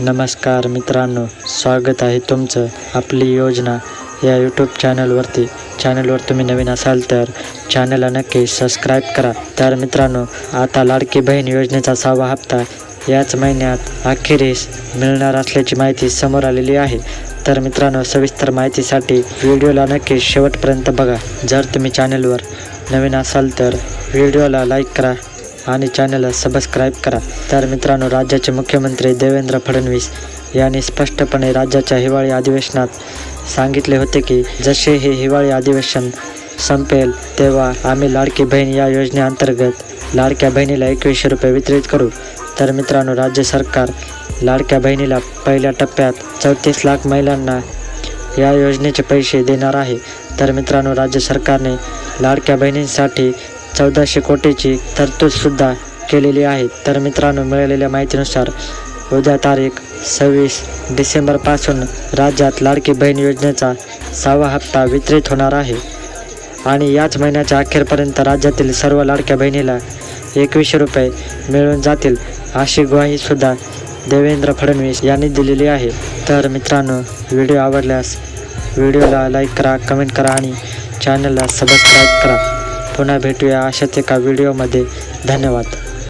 नमस्कार मित्रांनो, स्वागत आहे तुमचं आपली योजना या यूट्यूब चॅनलवर तुम्ही नवीन असाल तर चॅनलला नक्की सबस्क्राईब करा। तर मित्रांनो, आता लाडकी बहीण योजनेचा 6वा हप्ता याच महिन्यात अखेरीस मिळणार असल्याची माहिती समोर आलेली आहे। तर मित्रांनो, सविस्तर माहितीसाठी व्हिडिओला नक्की शेवटपर्यंत बघा। जर तुम्ही चॅनलवर नवीन असाल तर व्हिडिओला लाईक करा आणि चॅनलला सबस्क्राईब करा। तर मित्रांनो, राज्याचे मुख्यमंत्री देवेंद्र फडणवीस यांनी स्पष्टपणे राज्याच्या हिवाळी अधिवेशनात सांगितले होते की जसे हे हिवाळी अधिवेशन संपेल तेव्हा आम्ही लाडकी बहीण या योजनेअंतर्गत लाडक्या बहिणीला 2100 रुपये वितरित करू। तर मित्रांनो, राज्य सरकार लाडक्या बहिणीला पहिल्या टप्प्यात 34 लाख महिलांना या योजनेचे पैसे देणार आहे। तर मित्रांनो, राज्य सरकारने लाडक्या बहिणींसाठी 1400 कोटीची तरतूदसुद्धा केलेली आहे। तर मित्रांनो, मिळालेल्या माहितीनुसार उद्या तारीख 26 डिसेंबरपासून राज्यात लाडकी बहीण योजनेचा 6वा हप्ता वितरित होणार आहे आणि याच महिन्याच्या अखेरपर्यंत राज्यातील सर्व लाडक्या बहिणीला 2100 रुपये मिळून जातील, अशी ग्वाहीसुद्धा देवेंद्र फडणवीस यांनी दिलेली आहे। तर मित्रांनो, व्हिडिओ आवडल्यास व्हिडिओला लाईक करा, कमेंट करा आणि चॅनलला सबस्क्राईब करा। पुन्हा भेटूया अशाच एका व्हिडिओमध्ये। धन्यवाद।